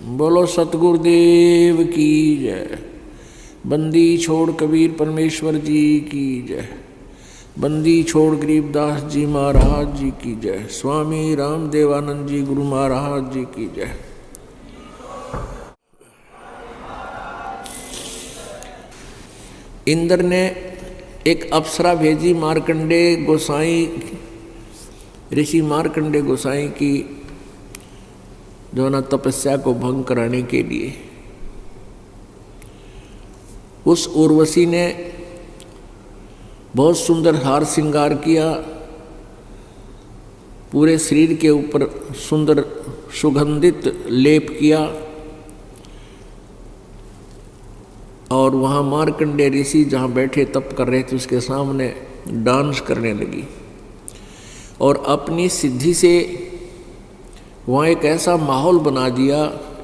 बोलो सतगुरुदेव की जय। बंदी छोड़ कबीर परमेश्वर जी की जय। बंदी छोड़ गरीबदास जी महाराज जी की जय। स्वामी रामदेवानंद जी गुरु महाराज जी की जय। इंद्र ने एक अप्सरा भेजी मार्कंडे गोसाई, ऋषि मार्कंडे गोसाई की जो ना तपस्या को भंग कराने के लिए। उस उर्वशी ने बहुत सुंदर हार श्रृंगार किया, पूरे शरीर के ऊपर सुंदर सुगंधित लेप किया और वहाँ मार्कंडे ऋषि जहाँ बैठे तप कर रहे थे उसके सामने डांस करने लगी और अपनी सिद्धि से वहाँ एक ऐसा माहौल बना दिया,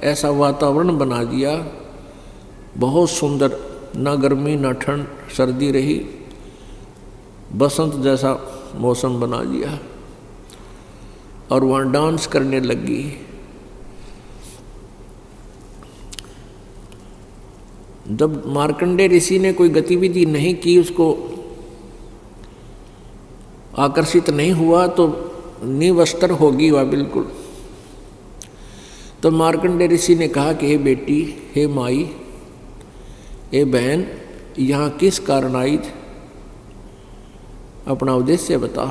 ऐसा वातावरण बना दिया, बहुत सुंदर, ना गर्मी ना ठंड, सर्दी रही, बसंत जैसा मौसम बना दिया और वहाँ डांस करने लगी। जब मार्कंडे ऋषि ने कोई गतिविधि नहीं की, उसको आकर्षित नहीं हुआ तो निवस्त्र होगी वह बिल्कुल। तो मार्कंडे ऋषि ने कहा कि हे बेटी, हे माई, हे बहन, यहाँ किस कारण आई, अपना उद्देश्य बता।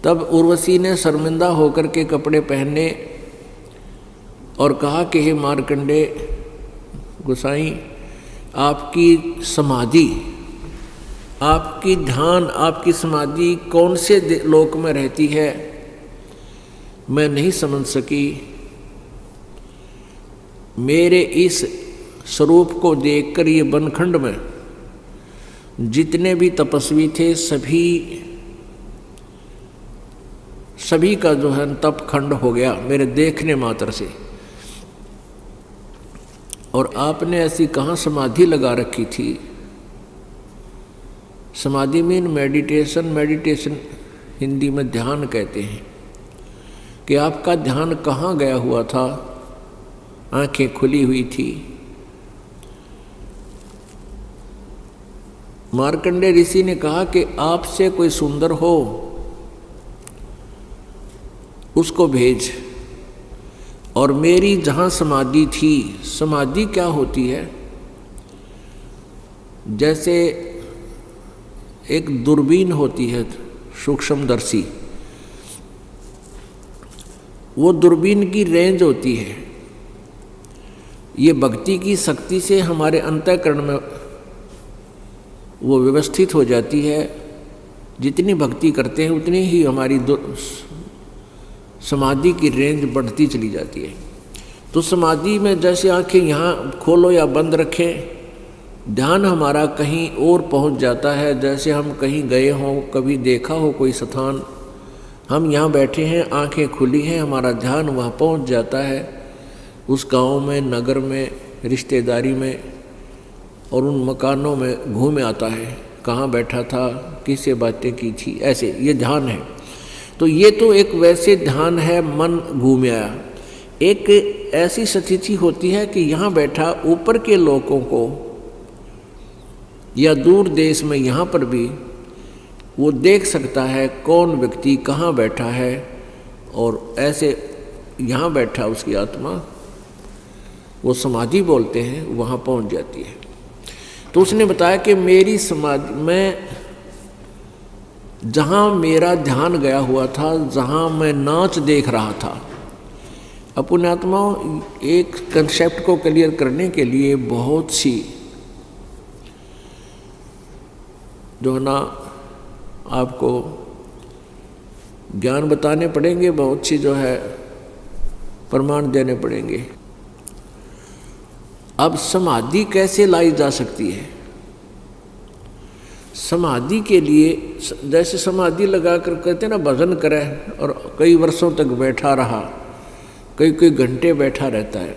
तब उर्वशी ने शर्मिंदा होकर के कपड़े पहने और कहा कि हे मार्कंडे गोसाई, आपकी समाधि, आपकी ध्यान, आपकी समाधि कौन से लोक में रहती है मैं नहीं समझ सकी। मेरे इस स्वरूप को देखकर ये बनखंड में जितने भी तपस्वी थे सभी का जो है तप खंड हो गया मेरे देखने मात्र से। और आपने ऐसी कहाँ समाधि लगा रखी थी। समाधि मीन मेडिटेशन, मेडिटेशन हिंदी में ध्यान कहते हैं, कि आपका ध्यान कहाँ गया हुआ था, आंखें खुली हुई थी। मार्कंडे ऋषि ने कहा कि आपसे कोई सुंदर हो उसको भेज। और मेरी जहाँ समाधि थी, समाधि क्या होती है, जैसे एक दूरबीन होती है सूक्ष्मदर्शी, वो दूरबीन की रेंज होती है। ये भक्ति की शक्ति से हमारे अंतःकरण में वो व्यवस्थित हो जाती है। जितनी भक्ति करते हैं उतनी ही हमारी समाधि की रेंज बढ़ती चली जाती है। तो समाधि में जैसे आंखें यहाँ खोलो या बंद रखें, ध्यान हमारा कहीं और पहुँच जाता है। जैसे हम कहीं गए हों, कभी देखा हो कोई स्थान, हम यहाँ बैठे हैं, आंखें खुली हैं, हमारा ध्यान वहाँ पहुँच जाता है, उस गांव में, नगर में, रिश्तेदारी में और उन मकानों में घूम आता है, कहाँ बैठा था, किससे बातें की थी, ऐसे ये ध्यान है। तो ये तो एक वैसे ध्यान है, मन घूम आया। एक ऐसी स्थिति होती है कि यहाँ बैठा ऊपर के लोगों को या दूर देश में यहाँ पर भी वो देख सकता है कौन व्यक्ति कहाँ बैठा है, और ऐसे यहाँ बैठा उसकी आत्मा, वो समाधि बोलते हैं, वहाँ पहुँच जाती है। तो उसने बताया कि मेरी समाधि में जहाँ मेरा ध्यान गया हुआ था, जहाँ मैं नाच देख रहा था। अपने आत्माओं, एक कंसेप्ट को क्लियर करने के लिए बहुत सी जो ना आपको ज्ञान बताने पड़ेंगे, बहुत सी जो है प्रमाण देने पड़ेंगे। अब समाधि कैसे लाई जा सकती है? समाधि के लिए जैसे समाधि लगा कर कहते हैं ना, भजन करे और कई वर्षों तक बैठा रहा, कई घंटे बैठा रहता है,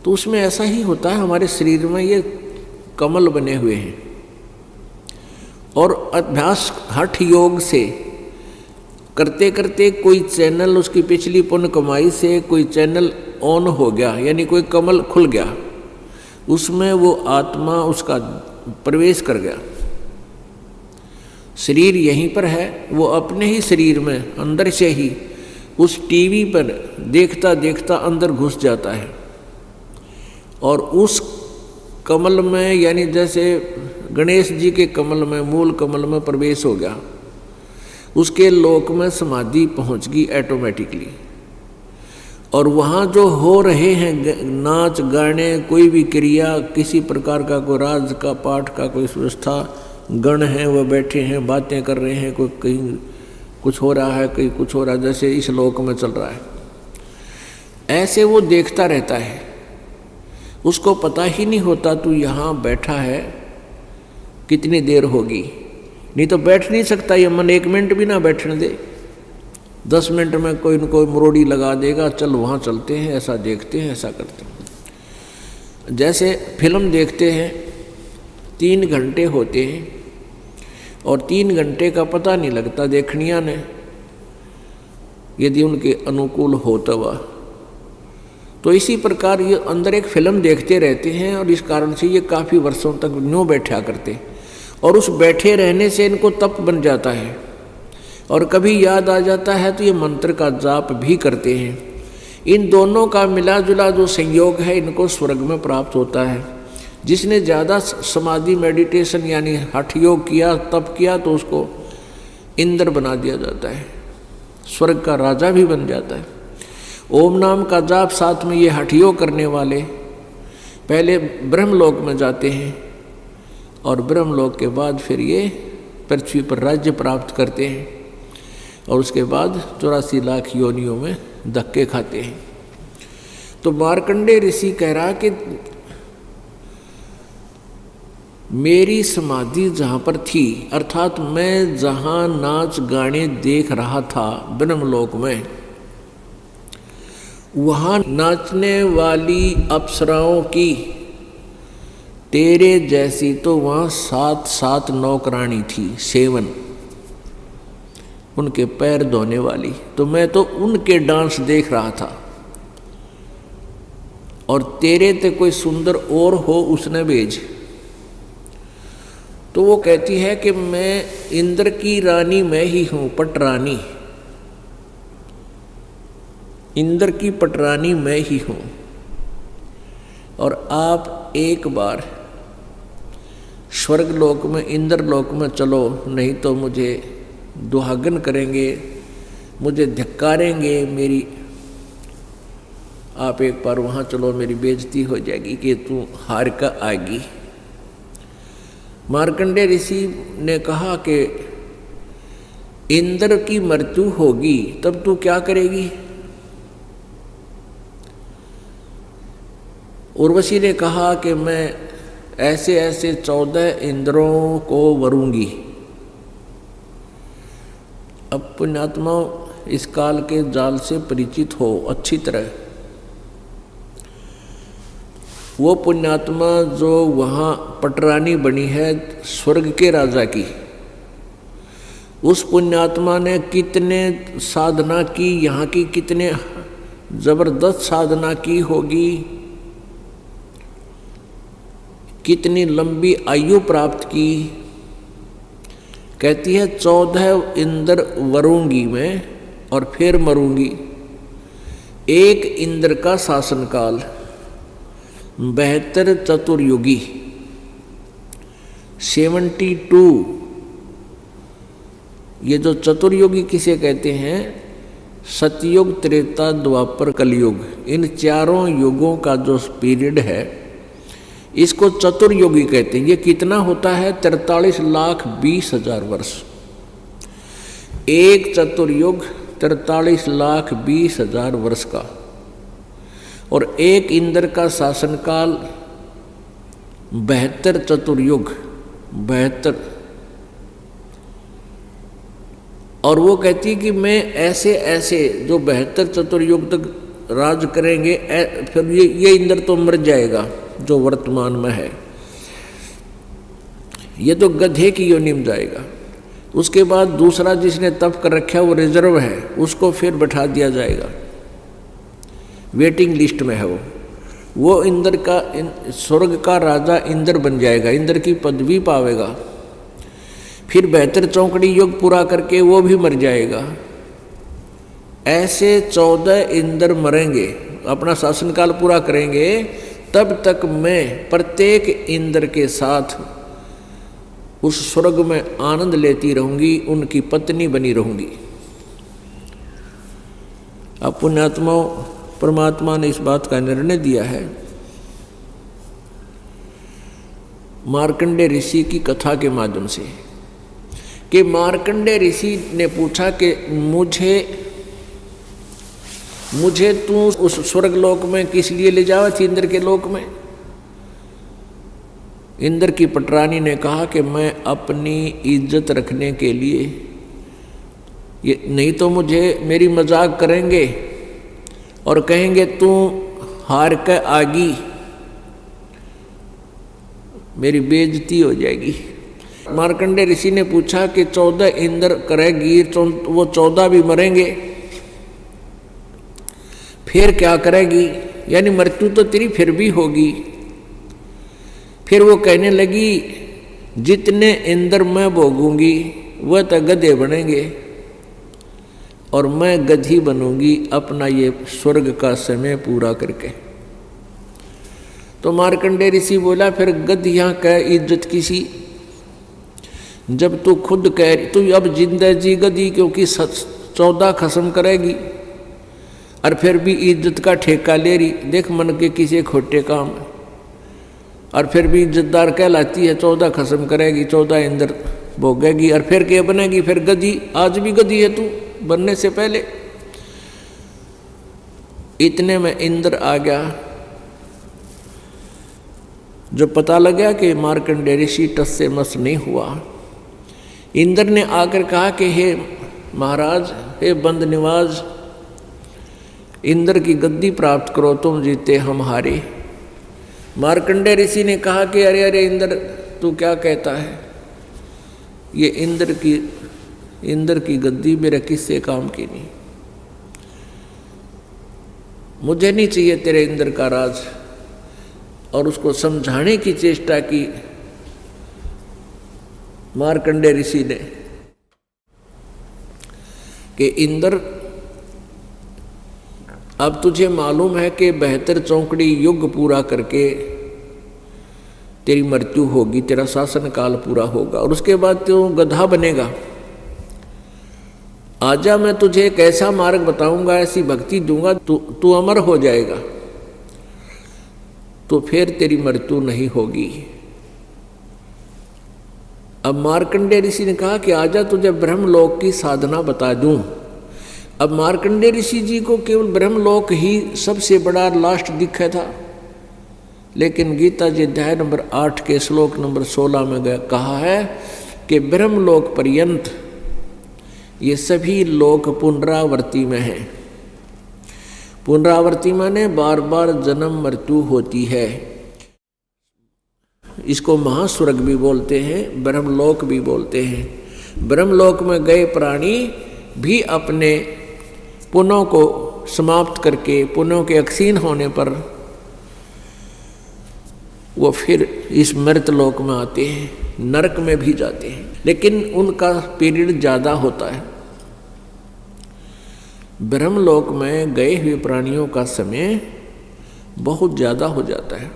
तो उसमें ऐसा ही होता है। हमारे शरीर में ये कमल बने हुए हैं और अभ्यास हठ योग से करते करते कोई चैनल उसकी पिछली पुण्य कमाई से कोई चैनल ऑन हो गया, यानी कोई कमल खुल गया, उसमें वो आत्मा उसका प्रवेश कर गया। शरीर यहीं पर है, वो अपने ही शरीर में अंदर से ही उस टीवी पर देखता देखता अंदर घुस जाता है और उस कमल में, यानी जैसे गणेश जी के कमल में, मूल कमल में प्रवेश हो गया, उसके लोक में समाधि पहुंच गई ऑटोमेटिकली। और वहाँ जो हो रहे हैं नाच गाने, कोई भी क्रिया, किसी प्रकार का कोई राज का पाठ का कोई व्यवस्था, गण हैं वह बैठे हैं बातें कर रहे हैं, कोई कहीं कुछ हो रहा है, कहीं कुछ हो रहा है, जैसे इस लोक में चल रहा है, ऐसे वो देखता रहता है। उसको पता ही नहीं होता तू यहाँ बैठा है कितनी देर होगी, नहीं तो बैठ नहीं सकता ये मन, 1 मिनट भी ना बैठने दे, 10 मिनट में कोई न कोई मुरोड़ी लगा देगा, चल वहाँ चलते हैं, ऐसा देखते हैं, ऐसा करते हैं। जैसे फिल्म देखते हैं 3 घंटे होते हैं और 3 घंटे का पता नहीं लगता देखनिया ने, यदि उनके अनुकूल होता हुआ। तो इसी प्रकार ये अंदर एक फिल्म देखते रहते हैं और इस कारण से ये काफ़ी वर्षों तक न्यों बैठा करते, और उस बैठे रहने से इनको तप बन जाता है, और कभी याद आ जाता है तो ये मंत्र का जाप भी करते हैं। इन दोनों का मिला जुला जो संयोग है इनको स्वर्ग में प्राप्त होता है। जिसने ज़्यादा समाधि मेडिटेशन यानी हठ योग किया, तप किया, तो उसको इंद्र बना दिया जाता है, स्वर्ग का राजा भी बन जाता है। ओम नाम का जाप साथ में ये हठ योग करने वाले पहले ब्रह्मलोक में जाते हैं और ब्रह्मलोक के बाद फिर ये पृथ्वी पर राज्य प्राप्त करते हैं और उसके बाद 84 लाख योनियों में धक्के खाते हैं। तो मार्कंडेय ऋषि कह रहा कि मेरी समाधि जहाँ पर थी, अर्थात मैं जहाँ नाच गाने देख रहा था ब्रह्मलोक में, वहाँ नाचने वाली अप्सराओं की तेरे जैसी तो वहाँ 7 नौकरानी थी, 7, उनके पैर धोने वाली। तो मैं तो उनके डांस देख रहा था, और तेरे ते कोई सुंदर और हो उसने भेज। तो वो कहती है कि मैं इंद्र की रानी मैं ही हूँ, पटरानी, इंद्र की पटरानी मैं ही हूँ, और आप एक बार स्वर्ग लोक में, इंद्र लोक में चलो, नहीं तो मुझे दुहागन करेंगे, मुझे धिक्कारेंगे मेरी, आप एक बार वहाँ चलो, मेरी बेइज्जती हो जाएगी कि तू हार का आएगी। मार्कंडेय ऋषि ने कहा कि इंद्र की मृत्यु होगी तब तू क्या करेगी? उर्वशी ने कहा कि मैं ऐसे ऐसे 14 इंद्रों को वरूंगी। अब पुण्यात्मा इस काल के जाल से परिचित हो अच्छी तरह। वो पुण्यात्मा जो वहाँ पटरानी बनी है स्वर्ग के राजा की, उस पुण्यात्मा ने कितने साधना की, यहाँ की कितने जबरदस्त साधना की होगी, कितनी लंबी आयु प्राप्त की। कहती है 14 इंद्र वरूंगी मैं और फिर मरूंगी। एक इंद्र का शासनकाल 72 चतुर्युगी 72। ये जो चतुर्युगी किसे कहते हैं? सतयुग, त्रेता, द्वापर, कलयुग, इन चारों युगों का जो पीरियड है इसको चतुर्युगी कहते हैं। ये कितना होता है? 43,20,000 वर्ष। एक चतुर्युग 43,20,000 वर्ष का, और एक इंद्र का शासनकाल 72 चतुर्युग 72। और वो कहती कि मैं ऐसे ऐसे जो 72 चतुर्युग तक राज करेंगे, फिर ये इंद्र तो मर जाएगा जो वर्तमान में है, ये तो गधे की योनि में जाएगा। उसके बाद दूसरा जिसने तप कर रखा है वो रिजर्व है, उसको फिर बैठा दिया जाएगा, वेटिंग लिस्ट में है वो इंद्र का स्वर्ग का राजा इंद्र बन जाएगा, इंद्र की पदवी पावेगा। फिर 72 चौकड़ी युग पूरा करके वो भी मर जाएगा। ऐसे 14 इंद्र मरेंगे, अपना शासनकाल पूरा करेंगे, तब तक मैं प्रत्येक इंद्र के साथ उस स्वर्ग में आनंद लेती रहूंगी, उनकी पत्नी बनी रहूंगी। अब पुण्यात्माओं, परमात्मा ने इस बात का निर्णय दिया है। मार्कंडेय ऋषि की कथा के माध्यम से कि मार्कंडेय ऋषि ने पूछा कि मुझे तू उस स्वर्ग लोक में किस लिए ले जावा थी, इंद्र के लोक में। इंद्र की पटरानी ने कहा कि मैं अपनी इज्जत रखने के लिए, ये नहीं तो मुझे मेरी मजाक करेंगे और कहेंगे तू हार के आगी, मेरी बेइज्जती हो जाएगी। मार्कंडेय ऋषि ने पूछा कि 14 इंद्र करेगी, वो 14 भी मरेंगे, फिर क्या करेगी, यानी मृत्यु तो तेरी फिर भी होगी। फिर वो कहने लगी जितने इंद्र मैं भोगूंगी वह तो गधे बनेंगे और मैं गधी बनूंगी अपना ये स्वर्ग का समय पूरा करके। तो मार्कंडेय ऋषि बोला फिर गधियां कह इज्जत किसी, जब तू खुद कह तू अब जिंदा जी गधी क्योंकि 14 खत्म करेगी और फिर भी इज्जत का ठेका ले रही, देख मन के किसी खोटे काम, और फिर भी इज्जतदार कहलाती है, 14 खत्म करेगी, 14 इंद्र भोगेगी और फिर क्या बनेगी, फिर गधी। आज भी गधी है तू बनने से पहले। इतने में इंद्र आ गया, जो पता लगा कि मार्कंडेय ऋषि टस से मस नहीं हुआ। इंद्र ने आकर कहा कि हे महाराज, हे बंद निवाज, इंद्र की गद्दी प्राप्त करो, तुम जीते हम हारे। मार्कंडेय ऋषि ने कहा कि अरे अरे इंद्र, तू क्या कहता है, ये इंद्र की गद्दी मेरे किससे काम की नहीं, मुझे नहीं चाहिए तेरे इंद्र का राज। और उसको समझाने की चेष्टा की मार्कंडेय ऋषि ने कि इंद्र, अब तुझे मालूम है कि 72 चौकड़ी युग पूरा करके तेरी मृत्यु होगी, तेरा शासन काल पूरा होगा और उसके बाद तू गधा बनेगा। आजा, मैं तुझे एक ऐसा मार्ग बताऊंगा, ऐसी भक्ति दूंगा, तू अमर हो जाएगा, तो फिर तेरी मृत्यु नहीं होगी। अब मार्कंडेय ऋषि ने कहा कि आजा तुझे ब्रह्मलोक की साधना बता दूं। अब मार्कंडेय ऋषि जी को केवल ब्रह्मलोक ही सबसे बड़ा लास्ट दिखा था, लेकिन गीता जी अध्याय नंबर 8 के श्लोक नंबर 16 में कहा है कि ब्रह्मलोक पर्यंत ये सभी लोक पुनरावर्ती में हैं। पुनरावर्ती माने बार बार जन्म मृत्यु होती है। इसको महास्वर्ग भी बोलते हैं, ब्रह्मलोक भी बोलते हैं। ब्रह्मलोक में गए प्राणी भी अपने पुण्यों को समाप्त करके, पुण्यों के अक्षीण होने पर वो फिर इस मृतलोक में आते हैं, नरक में भी जाते हैं, लेकिन उनका पीरियड ज़्यादा होता है। ब्रह्मलोक में गए हुए प्राणियों का समय बहुत ज़्यादा हो जाता है।